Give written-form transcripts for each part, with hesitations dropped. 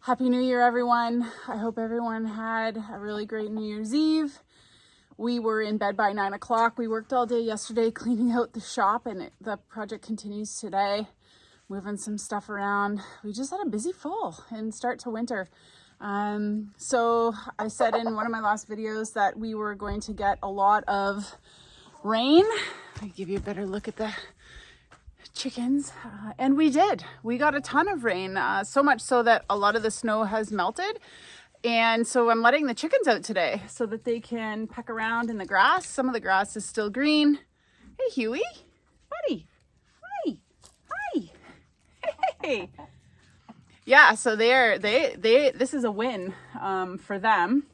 Happy New Year, everyone. I hope everyone had a really great New Year's Eve. We were in bed by 9 o'clock. We worked all day yesterday cleaning out the shop, and the project continues today, moving some stuff around. We just had a busy fall and start to winter. So I said in one of my last videos that we were going to get a lot of rain. I'll give you a better look at the chickens, and we did. We got a ton of rain, so much so that a lot of the snow has melted, and so I'm letting the chickens out today so that they can peck around in the grass. Some of the grass is still green. Hey Huey, buddy, hi, hi, hey. Yeah, so this is a win for them,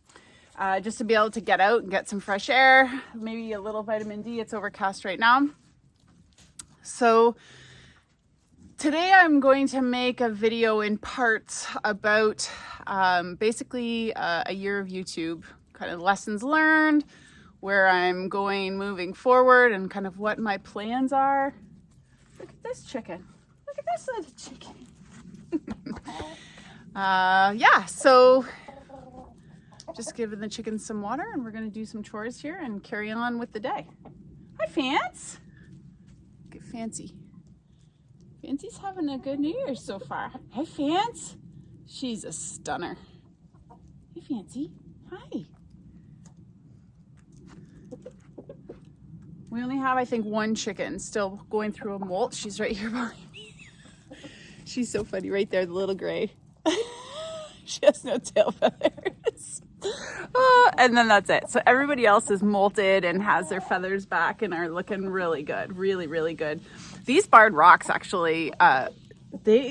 just to be able to get out and get some fresh air, maybe a little vitamin D. It's overcast right now. So today I'm going to make a video in parts about basically a year of YouTube, kind of lessons learned, where I'm going moving forward, and kind of what my plans are. Look at this chicken. Look at this little chicken. Yeah, so just giving the chickens some water, and we're going to do some chores here and carry on with the day. Hi, Fance. Look at Fancy. Fancy's having a good New Year so far. Hey, Fance. She's a stunner. Hey, Fancy. Hi. We only have, I think, one chicken still going through a molt. She's right here behind me. She's so funny right there, the little gray. She has no tail feathers. And then that's it. So everybody else is molted and has their feathers back and are looking really good. Really, really good. These barred rocks actually,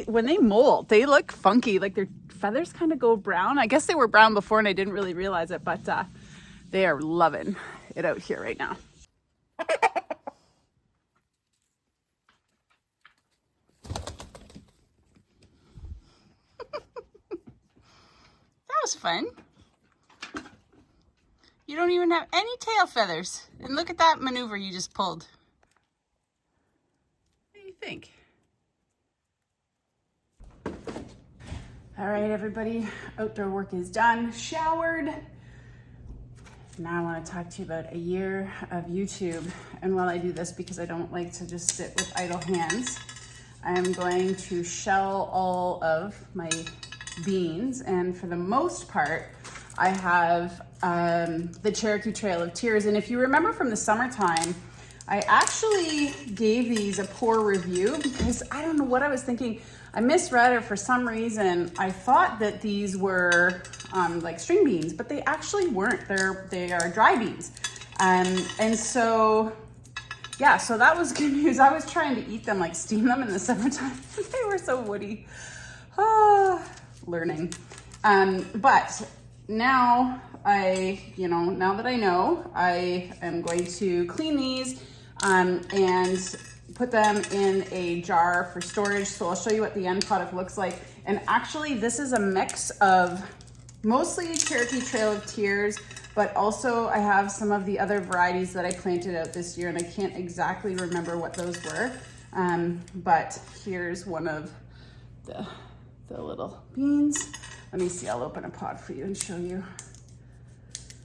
when they molt, they look funky. Like their feathers kind of go brown. I guess they were brown before and I didn't really realize it, but they are loving it out here right now. That was fun. You don't even have any tail feathers. And look at that maneuver you just pulled. What do you think? All right, everybody, outdoor work is done, showered. Now I want to talk to you about a year of YouTube. And while I do this, because I don't like to just sit with idle hands, I am going to shell all of my beans. And for the most part, I have the Cherokee Trail of Tears. And if you remember from the summertime, I actually gave these a poor review because I don't know what I was thinking. I misread it for some reason. I thought that these were like string beans, but they actually weren't. They are dry beans. And so, yeah, so that was good news. I was trying to eat them, like steam them in the summertime. They were so woody. Learning. But now now that I know, I am going to clean these and put them in a jar for storage. So I'll show you what the end product looks like. And actually this is a mix of mostly Cherokee Trail of Tears, but also I have some of the other varieties that I planted out this year, and I can't exactly remember what those were. But here's one of the little beans. Let me see, I'll open a pod for you and show you.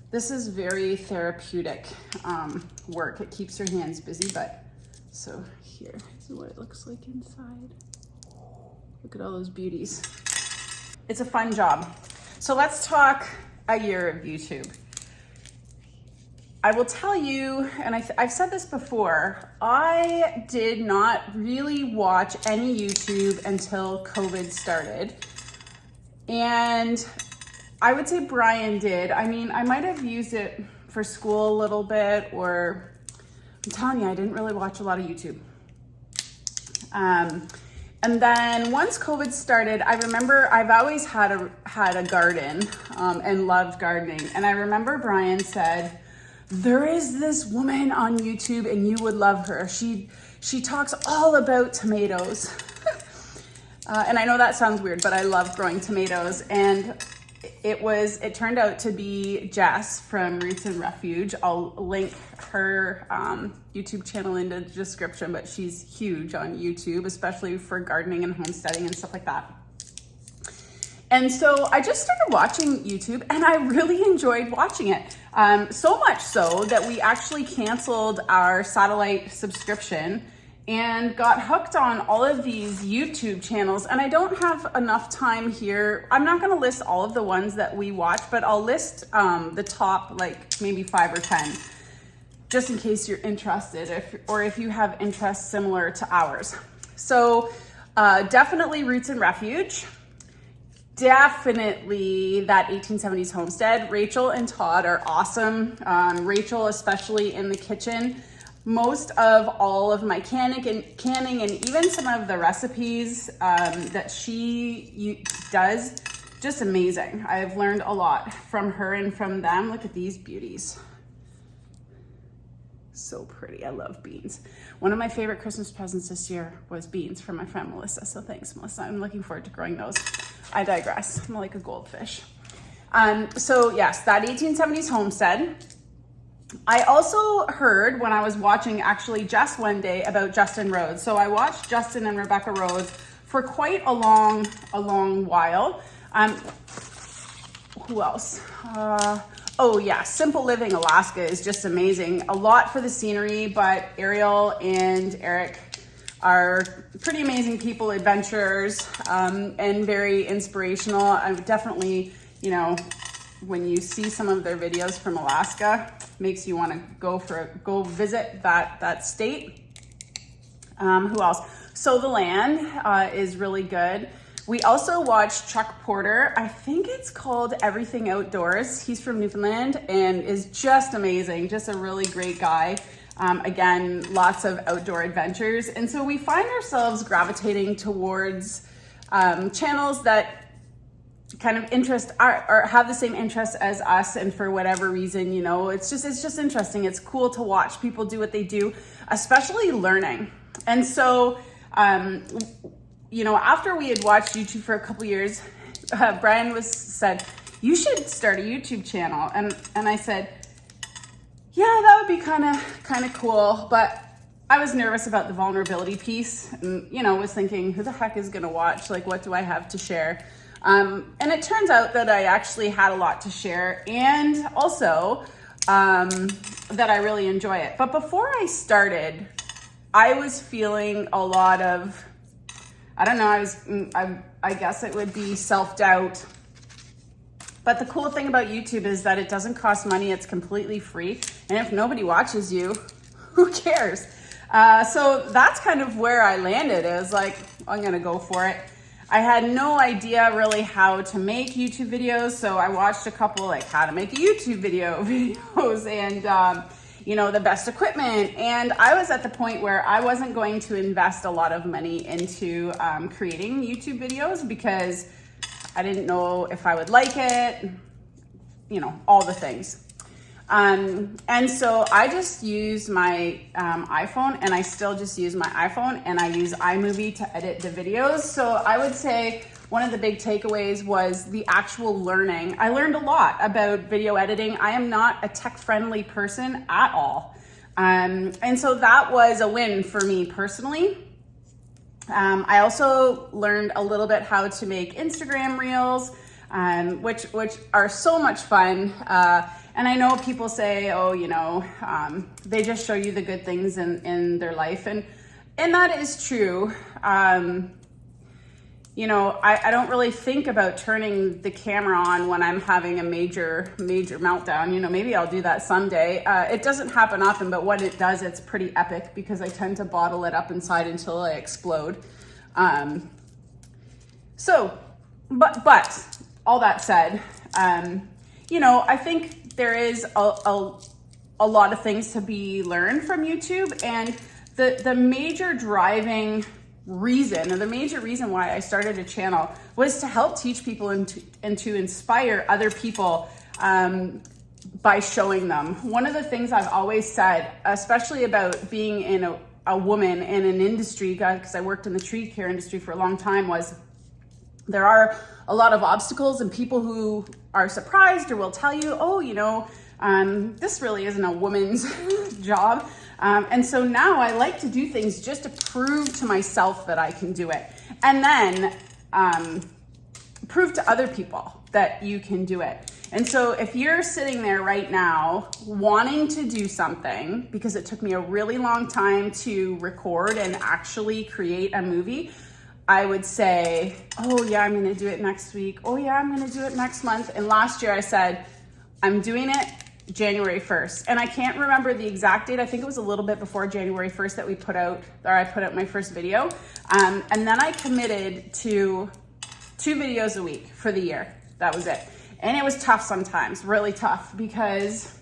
This is very therapeutic work. It keeps your hands busy, but so here is what it looks like inside. Look at all those beauties. It's a fun job. So let's talk a year of YouTube. I will tell you, and I've said this before, I did not really watch any YouTube until COVID started. And I would say Brian did. I mean, I might have used it for school a little bit, or I'm telling you, I didn't really watch a lot of YouTube. And then once COVID started, I remember I've always had a garden and loved gardening. And I remember Brian said, there is this woman on YouTube and you would love her. She talks all about tomatoes. And I know that sounds weird, but I love growing tomatoes. And it turned out to be Jess from Roots and Refuge. I'll link her YouTube channel in the description, but she's huge on YouTube, especially for gardening and homesteading and stuff like that. And so I just started watching YouTube and I really enjoyed watching it. So much so that we actually canceled our satellite subscription and got hooked on all of these YouTube channels. And I don't have enough time here. I'm not gonna list all of the ones that we watch, but I'll list the top, like maybe 5 or 10, just in case you're interested, or if you have interests similar to ours. So definitely Roots and Refuge. Definitely that 1870s homestead. Rachel and Todd are awesome. Rachel, especially in the kitchen. Most of all of my canning and even some of the recipes that she does, just amazing. I've learned a lot from her and from them. Look at these beauties. So pretty. I love beans. One of my favorite Christmas presents this year was beans from my friend Melissa. So thanks, Melissa. I'm looking forward to growing those. I digress. I'm like a goldfish. So yes, that 1870s homestead. I also heard when I was watching actually Jess one day about Justin Rhodes. So I watched Justin and Rebecca Rhodes for quite a long while. Who else? Oh yeah, Simple Living Alaska is just amazing. A lot for the scenery, but Ariel and Eric are pretty amazing people, adventurers, and very inspirational. I would definitely, you know, when you see some of their videos from Alaska, makes you want to go visit that state. Who else? So the Land is really good. We also watched Chuck Porter. I think it's called Everything Outdoors. He's from Newfoundland and is just amazing. Just a really great guy. Again, lots of outdoor adventures. And so we find ourselves gravitating towards channels that kind of interest or have the same interests as us. And for whatever reason, you know, it's just interesting. It's cool to watch people do what they do, especially learning. And so, you know, after we had watched YouTube for a couple years, Brian said, you should start a YouTube channel. And I said, yeah, that would be kind of cool. But I was nervous about the vulnerability piece and, you know, was thinking, who the heck is going to watch? Like, what do I have to share? And it turns out that I actually had a lot to share, and also that I really enjoy it. But before I started, I was feeling a lot of, I don't know, I guess it would be self-doubt. But the cool thing about YouTube is that it doesn't cost money. It's completely free. And if nobody watches you, who cares? So that's kind of where I landed. It was like, I'm going to go for it. I had no idea really how to make YouTube videos. So I watched a couple like how to make a YouTube videos and, you know, the best equipment. And I was at the point where I wasn't going to invest a lot of money into creating YouTube videos because I didn't know if I would like it, you know, all the things. And so I just used my iPhone, and I still just use my iPhone, and I use iMovie to edit the videos. So I would say one of the big takeaways was the actual learning. I learned a lot about video editing. I am not a tech-friendly person at all. And so that was a win for me personally. I also learned a little bit how to make Instagram reels, which are so much fun. And I know people say, oh, you know, they just show you the good things in their life. And that is true. You know, I don't really think about turning the camera on when I'm having a major meltdown. You know, maybe I'll do that someday. It doesn't happen often, but when it does, it's pretty epic because I tend to bottle it up inside until I explode. But all that said, you know, I think there is a lot of things to be learned from YouTube, and the major driving reason, or the major reason why I started a channel was to help teach people and to inspire other people by showing them. One of the things I've always said, especially about being in a woman in an industry, because I worked in the tree care industry for a long time, was there are a lot of obstacles and people who are surprised or will tell you, oh, you know, this really isn't a woman's job. And so now I like to do things just to prove to myself that I can do it. And then prove to other people that you can do it. And so if you're sitting there right now wanting to do something, because it took me a really long time to record and actually create a movie, I would say, oh yeah, I'm gonna do it next week. Oh yeah, I'm gonna do it next month. And last year I said, I'm doing it January 1st. And I can't remember the exact date. I think it was a little bit before January 1st that I put out my first video. And then I committed to 2 videos a week for the year. That was it. And it was tough sometimes, really tough, because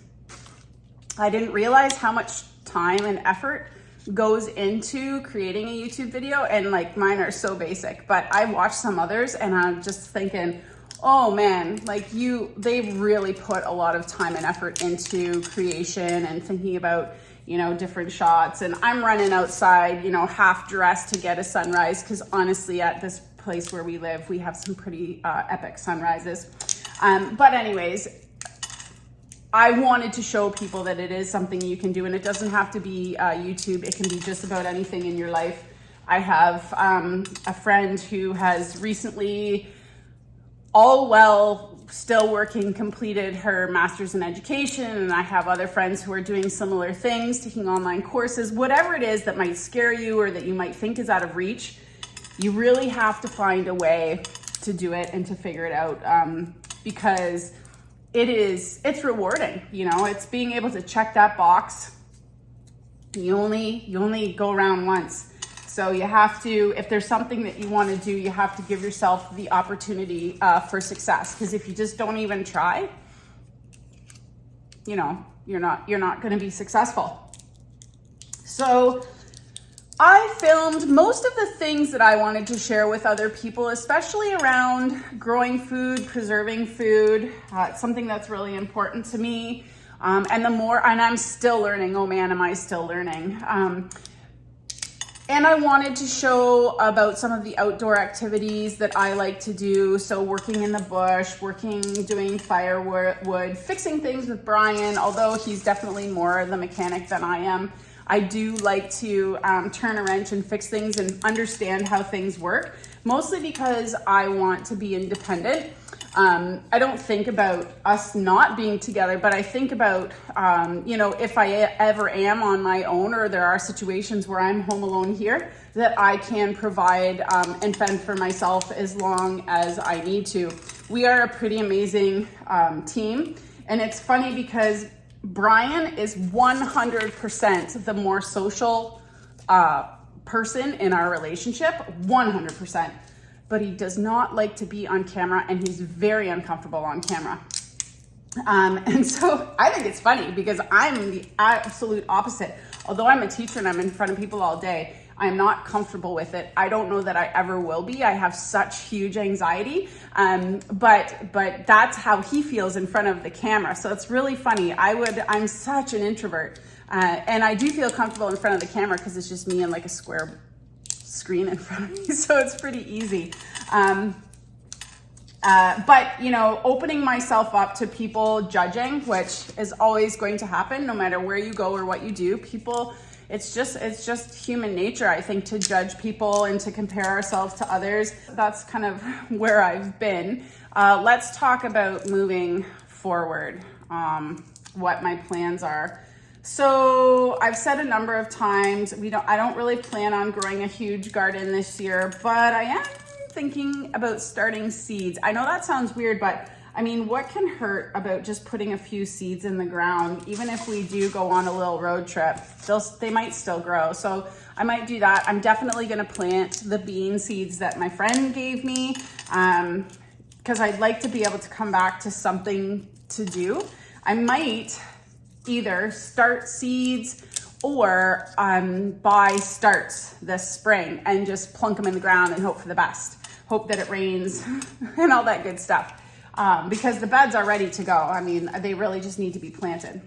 I didn't realize how much time and effort goes into creating a YouTube video. And like, mine are so basic, but I watched some others and I'm just thinking, oh man, like they've really put a lot of time and effort into creation and thinking about, you know, different shots. And I'm running outside, you know, half dressed to get a sunrise, because honestly, at this place where we live, we have some pretty epic sunrises. But anyways, I wanted to show people that it is something you can do, and it doesn't have to be YouTube. It can be just about anything in your life. I have a friend who has recently, still working, completed her master's in education, and I have other friends who are doing similar things, taking online courses. Whatever it is that might scare you or that you might think is out of reach, you really have to find a way to do it and to figure it out, because it's rewarding. You know, it's being able to check that box. You only go around once. So you have to, if there's something that you want to do, you have to give yourself the opportunity for success. Because if you just don't even try, you know, you're not going to be successful. So I filmed most of the things that I wanted to share with other people, especially around growing food, preserving food. It's something that's really important to me. And I'm still learning. Oh man, am I still learning. And I wanted to show about some of the outdoor activities that I like to do. So working in the bush, doing firewood, fixing things with Brian, although he's definitely more the mechanic than I am. I do like to turn a wrench and fix things and understand how things work, mostly because I want to be independent. I don't think about us not being together, but I think about, you know, if I ever am on my own, or there are situations where I'm home alone here, that I can provide and fend for myself as long as I need to. We are a pretty amazing team. And it's funny because Brian is 100% the more social person in our relationship, 100%. But he does not like to be on camera, and he's very uncomfortable on camera. And so I think it's funny because I'm the absolute opposite. Although I'm a teacher and I'm in front of people all day, I'm not comfortable with it. I don't know that I ever will be. I have such huge anxiety, but that's how he feels in front of the camera. So it's really funny. I'm such an introvert, and I do feel comfortable in front of the camera because it's just me and like a square screen in front of me, so it's pretty easy. But you know, opening myself up to people judging, which is always going to happen no matter where you go or what you do. People, it's just human nature, I think, to judge people and to compare ourselves to others. That's kind of where I've been. Let's talk about moving forward, what my plans are. So I've said a number of times, I don't really plan on growing a huge garden this year, but I am thinking about starting seeds. I know that sounds weird, but I mean, what can hurt about just putting a few seeds in the ground? Even if we do go on a little road trip, they might still grow. So I might do that. I'm definitely gonna plant the bean seeds that my friend gave me, because I'd like to be able to come back to something to do. I might either start seeds or buy starts this spring and just plunk them in the ground and hope for the best. Hope that it rains and all that good stuff. Because the beds are ready to go. I mean, they really just need to be planted.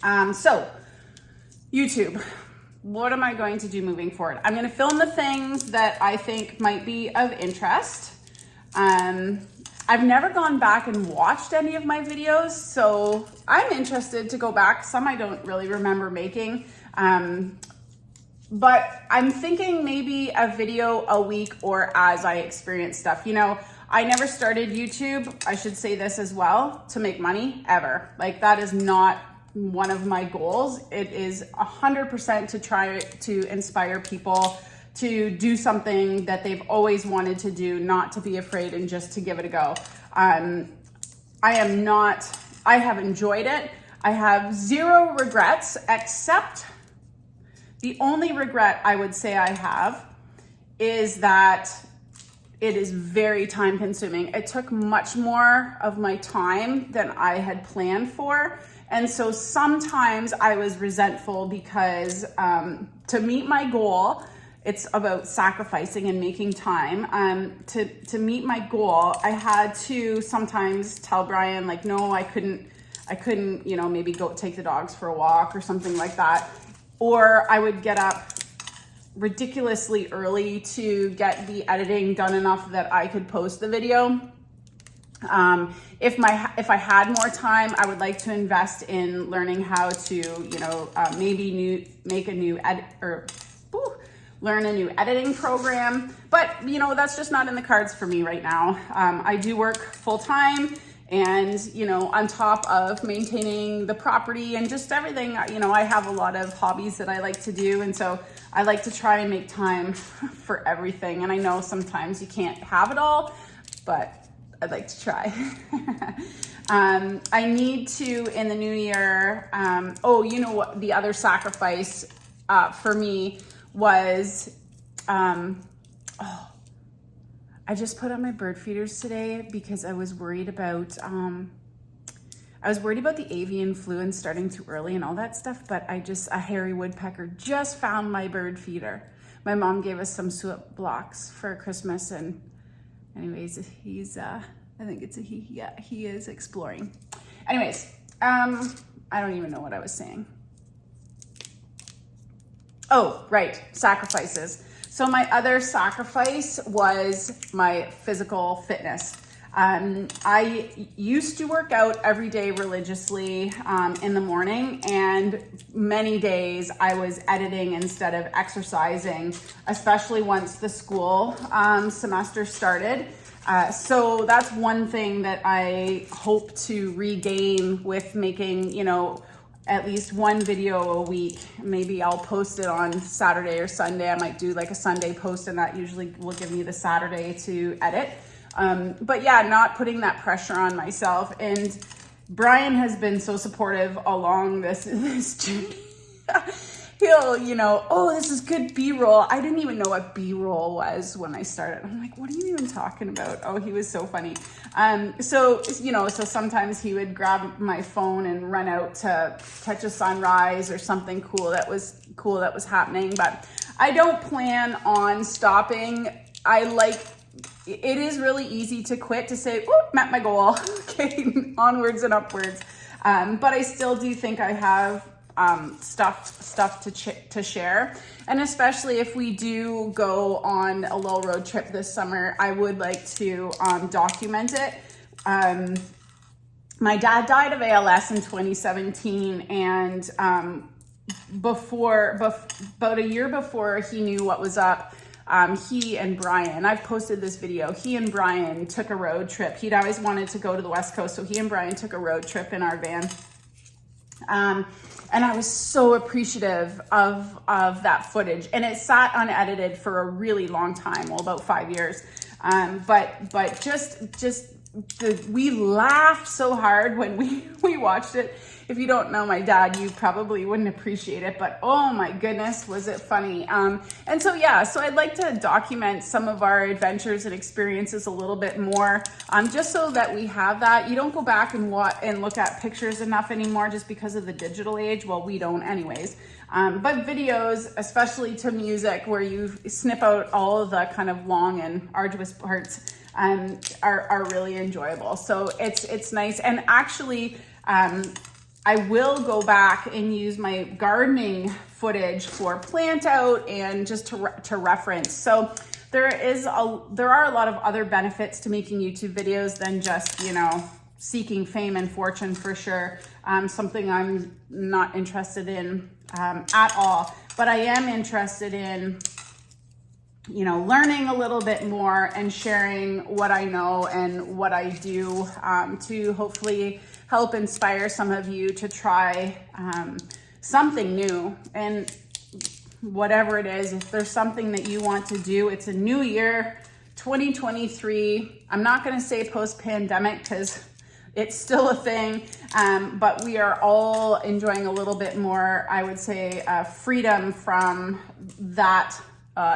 So YouTube, what am I going to do moving forward? I'm gonna film the things that I think might be of interest. I've never gone back and watched any of my videos, so I'm interested to go back. Some I don't really remember making, but I'm thinking maybe a video a week or as I experience stuff. You know, I never started YouTube, I should say this as well, to make money ever. Like that is not one of my goals. It is 100% to try to inspire people to do something that they've always wanted to do, not to be afraid and just to give it a go. I have enjoyed it. I have zero regrets, except the only regret I would say I have is that it is very time consuming. It took much more of my time than I had planned for. And so sometimes I was resentful because to meet my goal, it's about sacrificing and making time. To meet my goal, I had to sometimes tell Brian, like, no, I couldn't, you know, maybe go take the dogs for a walk or something like that. Or I would get up ridiculously early to get the editing done enough that I could post the video. If I had more time, I would like to invest in learning how to, you know, learn a new editing program. But, you know, that's just not in the cards for me right now. I do work full time, and, you know, on top of maintaining the property and just everything, you know, I have a lot of hobbies that I like to do. And so I like to try and make time for everything. And I know sometimes you can't have it all, but I'd like to try. I need to, in the new year, you know what, the other sacrifice for me was, I just put on my bird feeders today because I was worried about the avian flu and starting too early and all that stuff, but a hairy woodpecker just found my bird feeder. My mom gave us some suet blocks for Christmas, and anyways, he's, I think it's a he, yeah, he is exploring. Anyways, I don't even know what I was saying. Oh, right, sacrifices. So my other sacrifice was my physical fitness. I used to work out every day religiously in the morning, and many days I was editing instead of exercising, especially once the school semester started. So that's one thing that I hope to regain with making, you know, at least one video a week. Maybe I'll post it on Saturday or Sunday. I might do like a Sunday post, and that usually will give me the Saturday to edit. But yeah, not putting that pressure on myself. And Brian has been so supportive along this journey. He'll, you know, oh, this is good B-roll. I didn't even know what B-roll was when I started. I'm like, what are you even talking about? Oh, he was so funny. So, you know, so sometimes he would grab my phone and run out to catch a sunrise or something cool that was happening. But I don't plan on stopping. It is really easy to quit, to say, oh, met my goal. Okay, onwards and upwards. But I still do think I have stuff to share. And especially if we do go on a little road trip this summer, I would like to document it. My dad died of ALS in 2017, and about a year before he knew what was up, he and Brian, I've posted this video, he and Brian took a road trip. He'd always wanted to go to the West Coast, so he and Brian took a road trip in our van. And I was so appreciative of that footage. And it sat unedited for a really long time, well, about 5 years. But we laughed so hard when we watched it. If you don't know my dad, you probably wouldn't appreciate it, but oh my goodness, was it funny. And so, yeah, so I'd like to document some of our adventures and experiences a little bit more, just so that we have that. You don't go back and look at pictures enough anymore just because of the digital age. Well, we don't anyways. But videos, especially to music, where you snip out all of the kind of long and arduous parts, are really enjoyable. So it's nice. And actually, I will go back and use my gardening footage for plant out and just to reference. So there are a lot of other benefits to making YouTube videos than just, you know, seeking fame and fortune, for sure. Something I'm not interested in at all. But I am interested in learning a little bit more and sharing what I know and what I do to hopefully help inspire some of you to try something new. And whatever it is, if there's something that you want to do, it's a new year, 2023. I'm not going to say post-pandemic because it's still a thing, but we are all enjoying a little bit more, I would say, freedom from that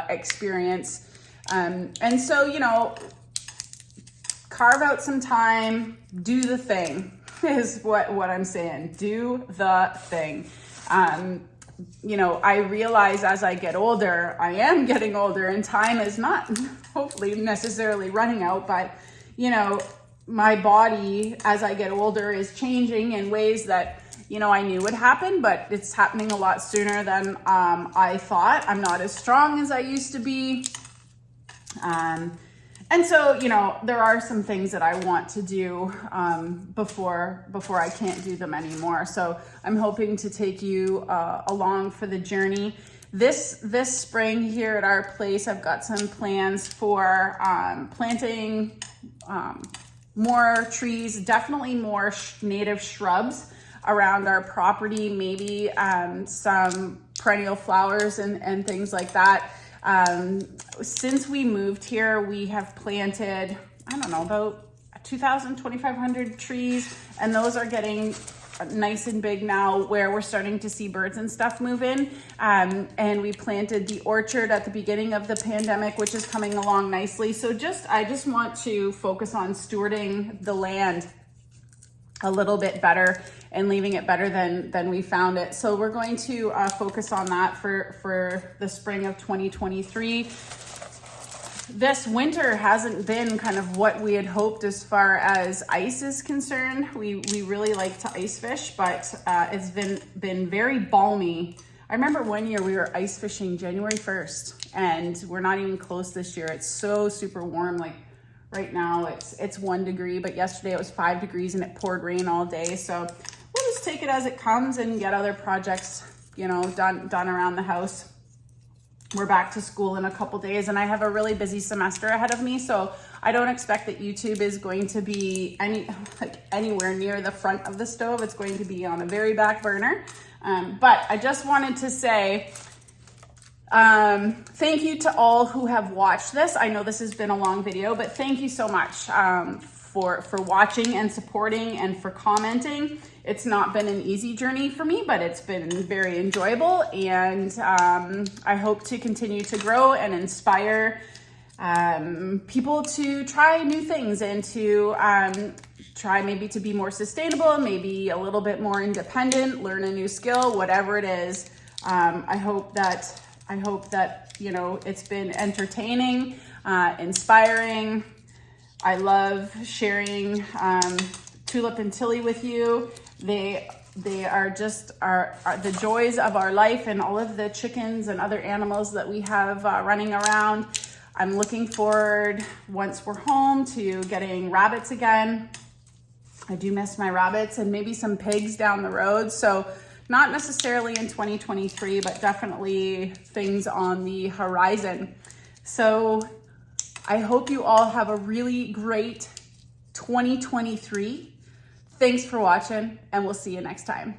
experience. And so, carve out some time, do the thing is what I'm saying. Do the thing. I realize as I get older, I am getting older and time is not hopefully necessarily running out, but my body as I get older is changing in ways that I knew would happen, but it's happening a lot sooner than I thought. I'm not as strong as I used to be. And so, there are some things that I want to do before I can't do them anymore. So I'm hoping to take you along for the journey. This spring here at our place, I've got some plans for planting more trees, definitely more native shrubs around our property, maybe some perennial flowers and things like that. Since we moved here, we have planted, about 2,000, 2,500 trees, and those are getting nice and big now where we're starting to see birds and stuff move in. And we planted the orchard at the beginning of the pandemic, which is coming along nicely. So I just want to focus on stewarding the land a little bit better and leaving it better than we found it. So we're going to focus on that for the spring of 2023. This winter hasn't been kind of what we had hoped as far as ice is concerned. We really like to ice fish, but it's been very balmy. I remember one year we were ice fishing January 1st, and we're not even close this year. It's so super warm. Like right now it's 1 degree, but yesterday it was 5 degrees and it poured rain all day. So we'll just take it as it comes and get other projects, done around the house. We're back to school in a couple days, and I have a really busy semester ahead of me, so I don't expect that YouTube is going to be anywhere near the front of the stove. It's going to be on a very back burner. But I just wanted to say thank you to all who have watched this. I know this has been a long video, but thank you so much for watching and supporting and for commenting. It's not been an easy journey for me, but it's been very enjoyable, and I hope to continue to grow and inspire people to try new things and to try maybe to be more sustainable, maybe a little bit more independent, learn a new skill, whatever it is. I hope that it's been entertaining, inspiring. I love sharing Tulip and Tilly with you. They are just the joys of our life, and all of the chickens and other animals that we have running around. I'm looking forward, once we're home, to getting rabbits again. I do miss my rabbits, and maybe some pigs down the road. So not necessarily in 2023, but definitely things on the horizon. So I hope you all have a really great 2023. Thanks for watching, and we'll see you next time.